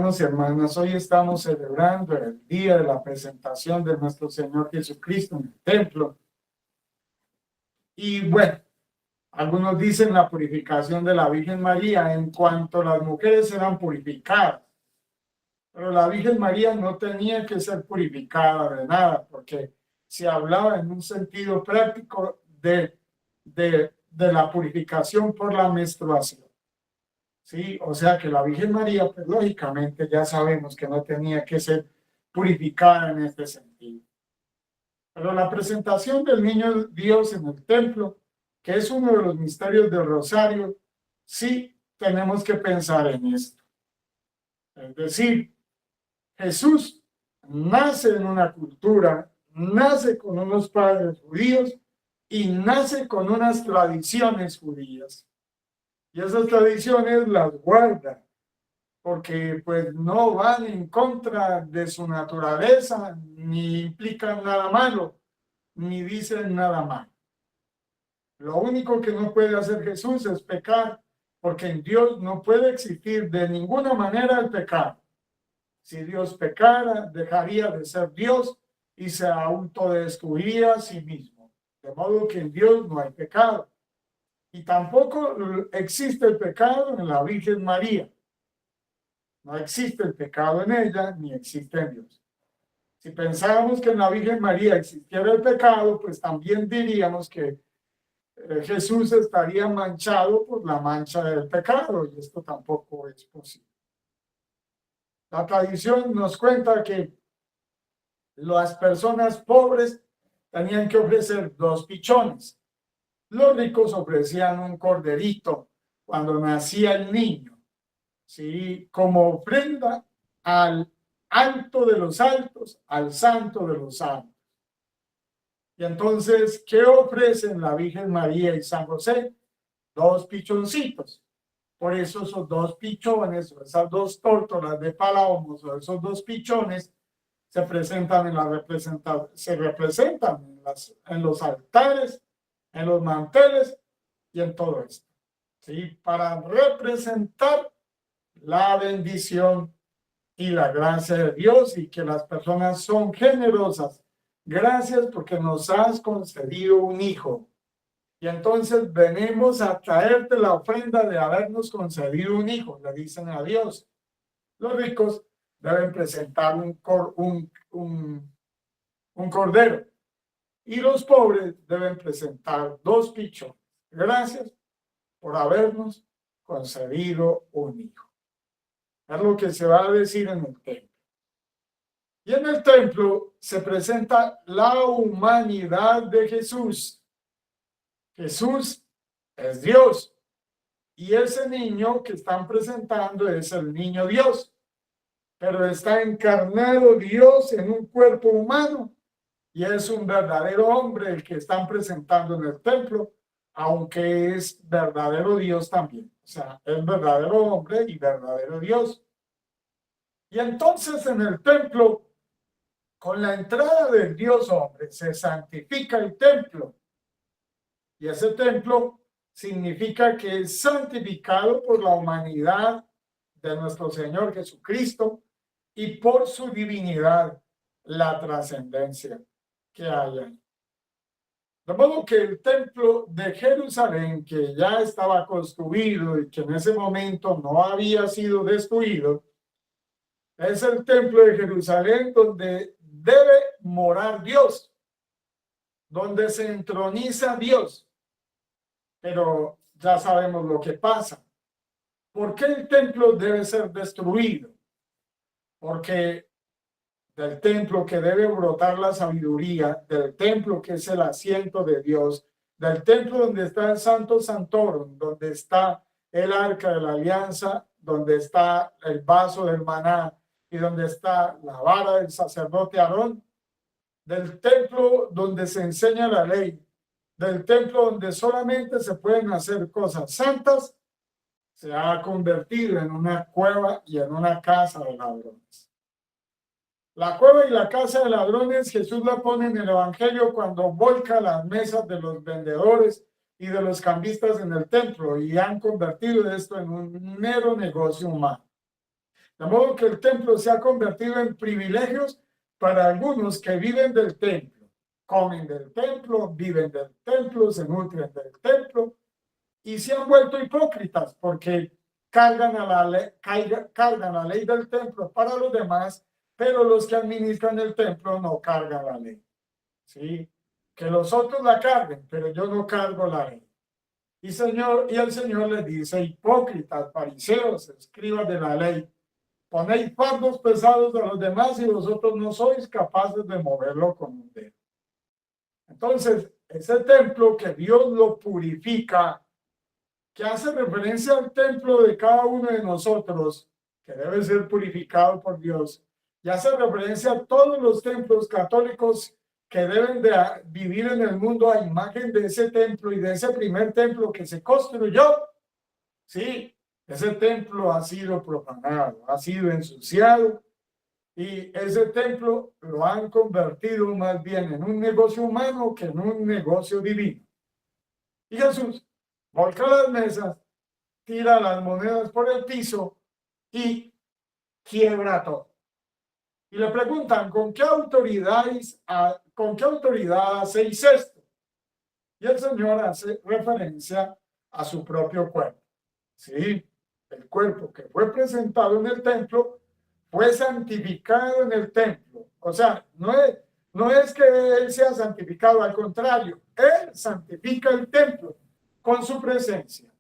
hermanos y hermanas, hoy estamos celebrando el día de la presentación de nuestro Señor Jesucristo en el templo. Y bueno, algunos dicen la purificación de la Virgen María en cuanto las mujeres eran purificadas. Pero la Virgen María no tenía que ser purificada de nada, porque se hablaba en un sentido práctico de la purificación por la menstruación. Sí, o sea que la Virgen María, pues lógicamente ya sabemos que no tenía que ser purificada en este sentido. Pero la presentación del niño Dios en el templo, que es uno de los misterios del Rosario, sí tenemos que pensar en esto. Es decir, Jesús nace en una cultura, nace con unos padres judíos y nace con unas tradiciones judías. Y esas tradiciones las guarda, porque pues no van en contra de su naturaleza, ni implican nada malo, ni dicen nada malo. Lo único que no puede hacer Jesús es pecar, porque en Dios no puede existir de ninguna manera el pecado. Si Dios pecara, dejaría de ser Dios y se autodestruiría a sí mismo. De modo que en Dios no hay pecado. Y tampoco existe el pecado en la Virgen María. No existe el pecado en ella, ni existe en Dios. Si pensáramos que en la Virgen María existiera el pecado, pues también diríamos que Jesús estaría manchado por la mancha del pecado, y esto tampoco es posible. La tradición nos cuenta que las personas pobres tenían que ofrecer 2 pichones. Los ricos ofrecían un corderito cuando nacía el niño, ¿sí? Como ofrenda al alto de los altos, al santo de los santos. Y entonces, ¿qué ofrecen la Virgen María y San José? 2 pichoncitos. Por eso esos 2 pichones, o esas 2 tórtolas de palomos, o esos 2 pichones, se representan en los altares, en los manteles y en todo esto, ¿sí? Para representar la bendición y la gracia de Dios, y que las personas son generosas. Gracias porque nos has concedido un hijo. Y entonces venimos a traerte la ofrenda de habernos concedido un hijo, le dicen a Dios. Los ricos deben presentar un cordero, y los pobres deben presentar 2 pichones. Gracias por habernos concedido un hijo. Es lo que se va a decir en el templo. Y en el templo se presenta la humanidad de Jesús. Jesús es Dios, y ese niño que están presentando es el niño Dios, pero está encarnado Dios en un cuerpo humano, y es un verdadero hombre el que están presentando en el templo, aunque es verdadero Dios también. O sea, es verdadero hombre y verdadero Dios. Y entonces en el templo, con la entrada del Dios hombre, se santifica el templo. Y ese templo significa que es santificado por la humanidad de nuestro Señor Jesucristo y por su divinidad, la trascendencia que hay ahí. De modo que el templo de Jerusalén, que ya estaba construido y que en ese momento no había sido destruido, es el templo de Jerusalén donde debe morar Dios, donde se entroniza Dios. Pero ya sabemos lo que pasa. ¿Por qué el templo debe ser destruido? Porque del templo que debe brotar la sabiduría, del templo que es el asiento de Dios, del templo donde está el Santo Santorum, donde está el arca de la alianza, donde está el vaso del maná y donde está la vara del sacerdote Aarón, del templo donde se enseña la ley, del templo donde solamente se pueden hacer cosas santas, se ha convertido en una cueva y en una casa de ladrones. La cueva y la casa de ladrones Jesús la pone en el Evangelio cuando volca las mesas de los vendedores y de los cambistas en el templo, y han convertido esto en un mero negocio humano. De modo que el templo se ha convertido en privilegios para algunos que viven del templo, comen del templo, viven del templo, se nutren del templo y se han vuelto hipócritas porque cargan la ley del templo para los demás, pero los que administran el templo no cargan la ley. ¿Sí? Que los otros la carguen, pero yo no cargo la ley. Y el Señor les dice: hipócritas, fariseos, escribas de la ley, ponéis fardos pesados a los demás y vosotros no sois capaces de moverlo con un dedo. Entonces, ese templo que Dios lo purifica, que hace referencia al templo de cada uno de nosotros, que debe ser purificado por Dios, y hace referencia a todos los templos católicos que deben de vivir en el mundo a imagen de ese templo y de ese primer templo que se construyó. Sí, ese templo ha sido profanado, ha sido ensuciado, y ese templo lo han convertido más bien en un negocio humano que en un negocio divino. Y Jesús volca las mesas, tira las monedas por el piso y quiebra todo. Y le preguntan: ¿con qué autoridad hacéis esto? Y el Señor hace referencia a su propio cuerpo. Sí, el cuerpo que fue presentado en el templo fue santificado en el templo. O sea, no es que Él sea santificado, al contrario, Él santifica el templo con su presencia.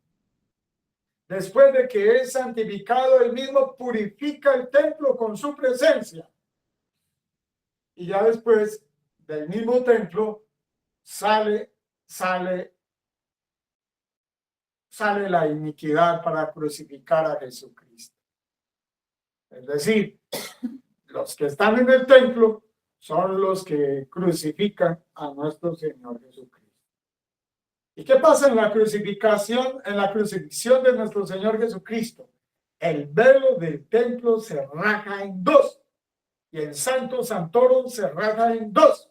Después de que es santificado, Él mismo purifica el templo con su presencia. Y ya después del mismo templo sale la iniquidad para crucificar a Jesucristo. Es decir, los que están en el templo son los que crucifican a nuestro Señor Jesucristo. ¿Y qué pasa en la crucifixión de nuestro Señor Jesucristo? El velo del templo se raja en dos y el Santo Santorum se raja en dos,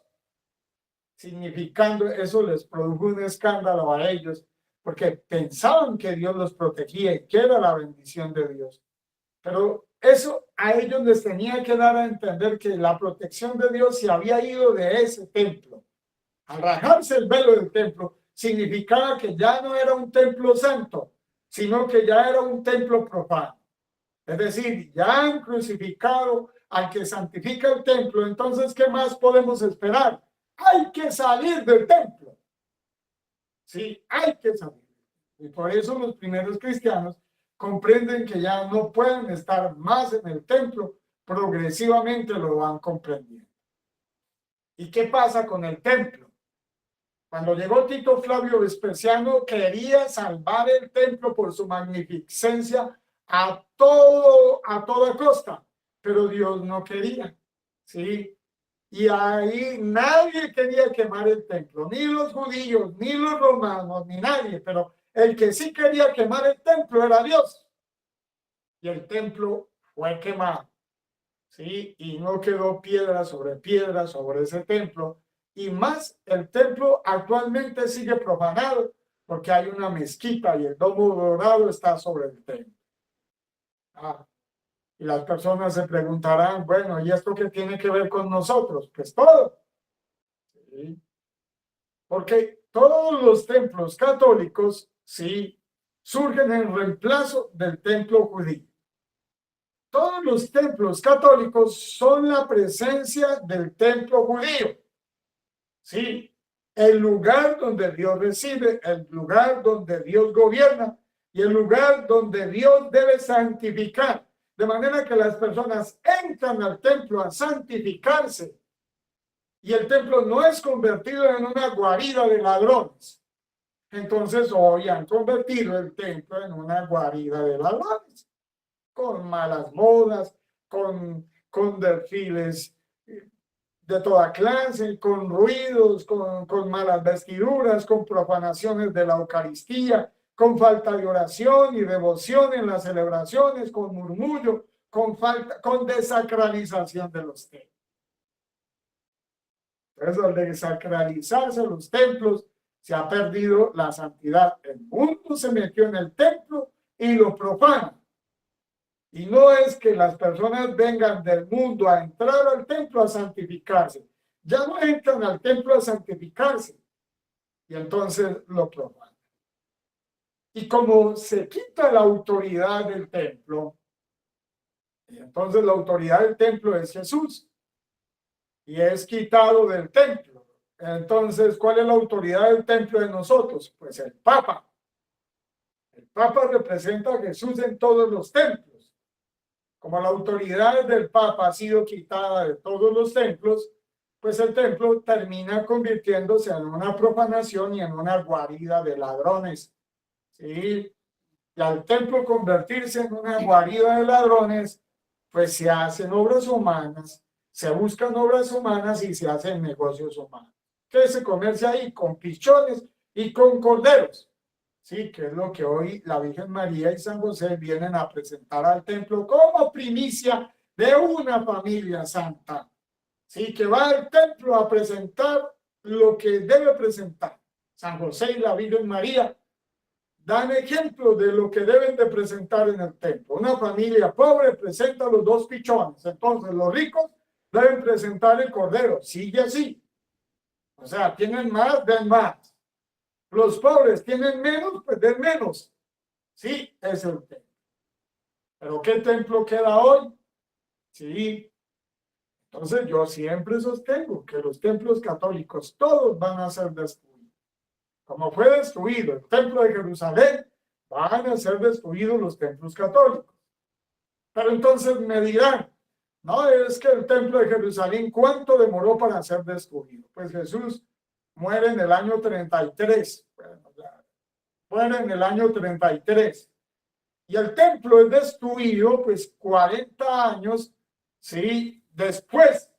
significando, eso les produjo un escándalo a ellos, porque pensaban que Dios los protegía y que era la bendición de Dios. Pero eso a ellos les tenía que dar a entender que la protección de Dios se había ido de ese templo. Al rajarse el velo del templo, significaba que ya no era un templo santo, sino que ya era un templo profano. Es decir, ya han crucificado al que santifica el templo. Entonces, ¿qué más podemos esperar? Hay que salir del templo. Sí, hay que salir. Y por eso los primeros cristianos comprenden que ya no pueden estar más en el templo. Progresivamente lo van comprendiendo. ¿Y qué pasa con el templo? Cuando llegó Tito Flavio Vespasiano, quería salvar el templo por su magnificencia a toda costa, pero Dios no quería, ¿sí? Y ahí nadie quería quemar el templo, ni los judíos, ni los romanos, ni nadie, pero el que sí quería quemar el templo era Dios. Y el templo fue quemado, ¿sí? Y no quedó piedra sobre ese templo. Y más, el templo actualmente sigue profanado porque hay una mezquita y el domo dorado está sobre el templo. Y las personas se preguntarán: bueno, ¿y esto qué tiene que ver con nosotros? Pues todo. ¿Sí? Porque todos los templos católicos, sí, surgen en reemplazo del templo judío. Todos los templos católicos son la presencia del templo judío. Sí, el lugar donde Dios reside, el lugar donde Dios gobierna y el lugar donde Dios debe santificar. De manera que las personas entran al templo a santificarse y el templo no es convertido en una guarida de ladrones. Entonces hoy han convertido el templo en una guarida de ladrones, con malas modas, con desfiles de toda clase, con ruidos, con malas vestiduras, con profanaciones de la Eucaristía, con falta de oración y devoción en las celebraciones, con murmullo, con desacralización de los templos. Entonces, al desacralizarse los templos, se ha perdido la santidad. El mundo se metió en el templo y lo profana. Y no es que las personas vengan del mundo a entrar al templo a santificarse. Ya no entran al templo a santificarse. Y entonces lo profanan. Y como se quita la autoridad del templo, y entonces la autoridad del templo es Jesús. Y es quitado del templo. Entonces, ¿cuál es la autoridad del templo de nosotros? Pues el Papa. El Papa representa a Jesús en todos los templos. Como la autoridad del Papa ha sido quitada de todos los templos, pues el templo termina convirtiéndose en una profanación y en una guarida de ladrones. ¿Sí? Y al templo convertirse en una guarida de ladrones, pues se hacen obras humanas, se buscan obras humanas y se hacen negocios humanos. ¿Qué se comercia ahí? Con pichones y con corderos. Sí, que es lo que hoy la Virgen María y San José vienen a presentar al templo como primicia de una familia santa. Sí, que va al templo a presentar lo que debe presentar. San José y la Virgen María dan ejemplo de lo que deben de presentar en el templo. Una familia pobre presenta los dos pichones, entonces los ricos deben presentar el cordero, sigue así. O sea, tienen más, den más. Los pobres tienen menos, pues den menos. Sí, es el templo. ¿Pero qué templo queda hoy? Sí. Entonces yo siempre sostengo que los templos católicos todos van a ser destruidos. Como fue destruido el templo de Jerusalén, van a ser destruidos los templos católicos. Pero entonces me dirán, no, es que el templo de Jerusalén, ¿cuánto demoró para ser destruido? Pues Jesús muere en el año 33. Bueno, muere en el año 33. Y el templo es destruido, pues 40 años, ¿sí? Después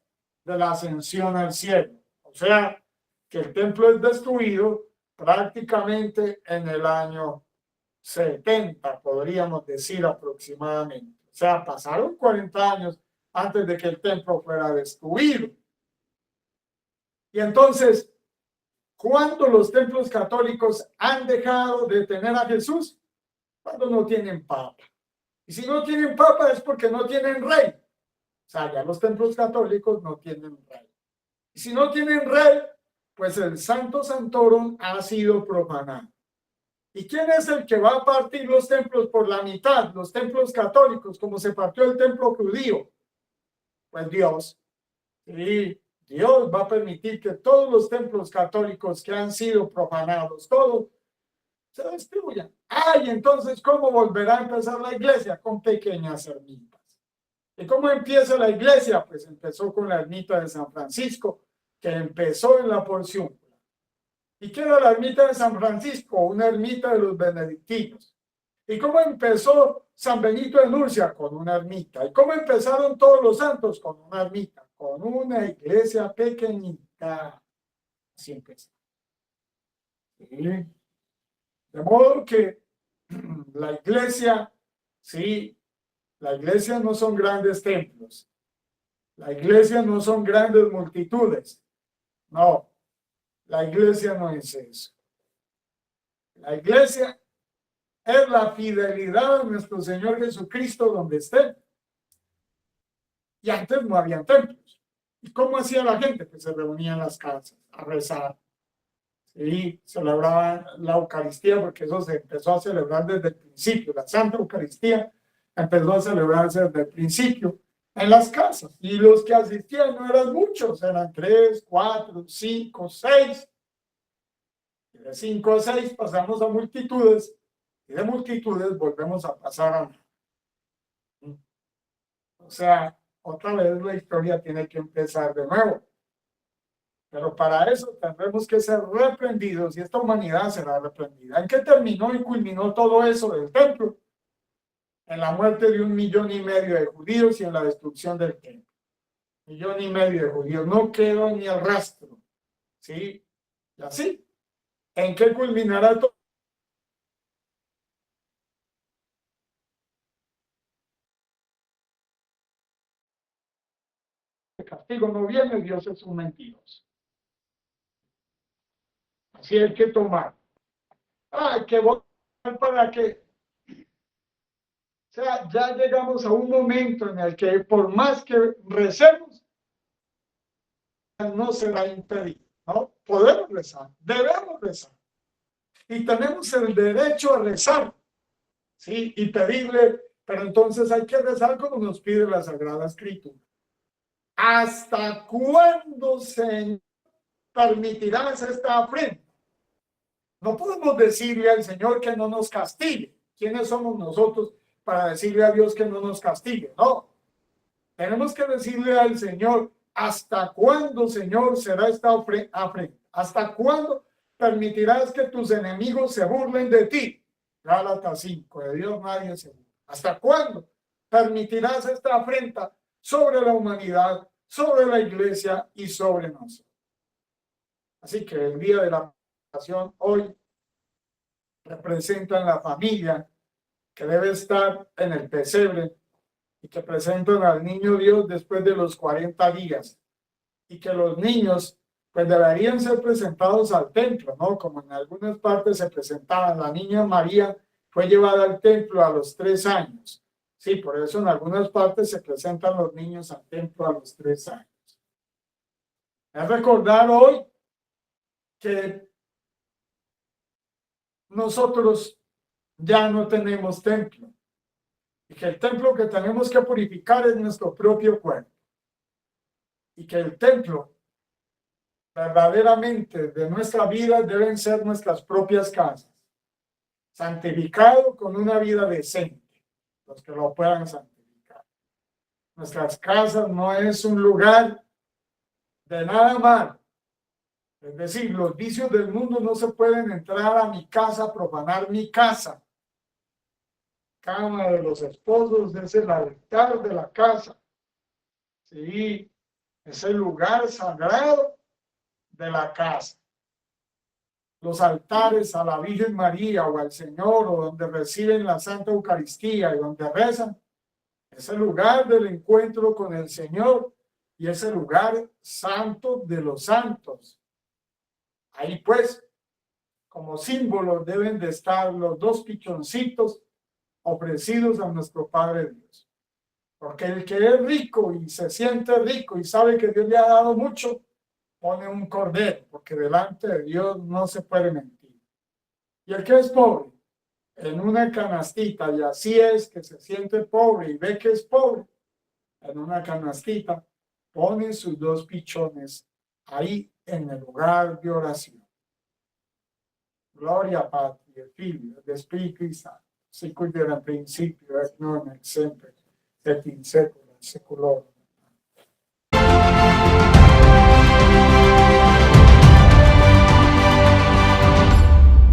de la ascensión al cielo. O sea, que el templo es destruido prácticamente en el año 70, podríamos decir aproximadamente. O sea, pasaron 40 años antes de que el templo fuera destruido. Y entonces, ¿cuándo los templos católicos han dejado de tener a Jesús? Cuando no tienen papa. Y si no tienen papa es porque no tienen rey. O sea, ya los templos católicos no tienen rey. Y si no tienen rey, pues el Santo Santorum ha sido profanado. ¿Y quién es el que va a partir los templos por la mitad, los templos católicos, como se partió el templo judío? Pues Dios. Y Dios va a permitir que todos los templos católicos que han sido profanados, todos, se destruyan. Y entonces, ¿cómo volverá a empezar la iglesia? Con pequeñas ermitas. ¿Y cómo empieza la iglesia? Pues empezó con la ermita de San Francisco, que empezó en la porción. ¿Y qué era la ermita de San Francisco? Una ermita de los benedictinos. ¿Y cómo empezó San Benito de Nurcia? Con una ermita. ¿Y cómo empezaron todos los santos? Con una ermita, con una iglesia pequeñita. Así empezó. ¿Sí? De modo que la iglesia, sí, la iglesia no son grandes templos. La iglesia no son grandes multitudes. No, la iglesia no es eso. La iglesia es la fidelidad a nuestro Señor Jesucristo donde esté. Y antes no había templos. ¿Y cómo hacía la gente? Pues se reunía en las casas a rezar. Y celebraban la Eucaristía, porque eso se empezó a celebrar desde el principio. La Santa Eucaristía empezó a celebrarse desde el principio en las casas. Y los que asistían no eran muchos, eran 3, 4, 5, 6. Y de 5 a 6 pasamos a multitudes. Y de multitudes volvemos a pasar a... O sea, otra vez la historia tiene que empezar de nuevo. Pero para eso tendremos que ser reprendidos y esta humanidad será reprendida. ¿En qué terminó y culminó todo eso del templo? En la muerte de 1,5 millones de judíos y en la destrucción del templo. 1,5 millones de judíos. No quedó ni el rastro. ¿Sí? Y así. ¿En qué culminará todo? El castigo no viene, Dios es un mentiroso. Así hay que tomar. Hay que votar para que sea, ya llegamos a un momento en el que por más que recemos, no será impedido, ¿no? Podemos rezar, debemos rezar. Y tenemos el derecho a rezar, ¿sí? Y pedirle, pero entonces hay que rezar como nos pide la Sagrada Escritura. ¿Hasta cuándo, Señor, permitirás esta afrenta? No podemos decirle al Señor que no nos castigue. ¿Quiénes somos nosotros para decirle a Dios que no nos castigue? No. Tenemos que decirle al Señor, ¿hasta cuándo, Señor, será esta afrenta? ¿Hasta cuándo permitirás que tus enemigos se burlen de ti? Gálatas 5, de Dios nadie se burla. ¿Hasta cuándo permitirás esta afrenta sobre la humanidad, sobre la iglesia y sobre nosotros? Así que el día de la pasión hoy representan la familia que debe estar en el pesebre y que presentan al niño Dios después de los 40 días y que los niños pues deberían ser presentados al templo, ¿no? Como en algunas partes se presentaban. La niña María fue llevada al templo a los 3 años. Sí, por eso en algunas partes se presentan los niños al templo a los 3 años. Es recordar hoy que nosotros ya no tenemos templo y que el templo que tenemos que purificar es nuestro propio cuerpo y que el templo verdaderamente de nuestra vida deben ser nuestras propias casas, santificado con una vida decente, los que lo puedan santificar. Nuestras casas no es un lugar de nada mal. Es decir, los vicios del mundo no se pueden entrar a mi casa, profanar mi casa. Cama de los esposos es el altar de la casa. Sí, es el lugar sagrado de la casa. Los altares a la Virgen María o al Señor o donde reciben la Santa Eucaristía y donde rezan, es el lugar del encuentro con el Señor y es el lugar santo de los santos. Ahí pues, como símbolo deben de estar los 2 pichoncitos ofrecidos a nuestro Padre Dios. Porque el que es rico y se siente rico y sabe que Dios le ha dado mucho, pone un cordero, porque delante de Dios no se puede mentir. Y el que es pobre, en una canastita, y así es que se siente pobre y ve que es pobre, en una canastita, pone sus 2 pichones ahí en el lugar de oración. Gloria a Patria, Figlio, ed Spiritu Santo, sicut erat in principio et nunc et semper et in saecula saeculorum.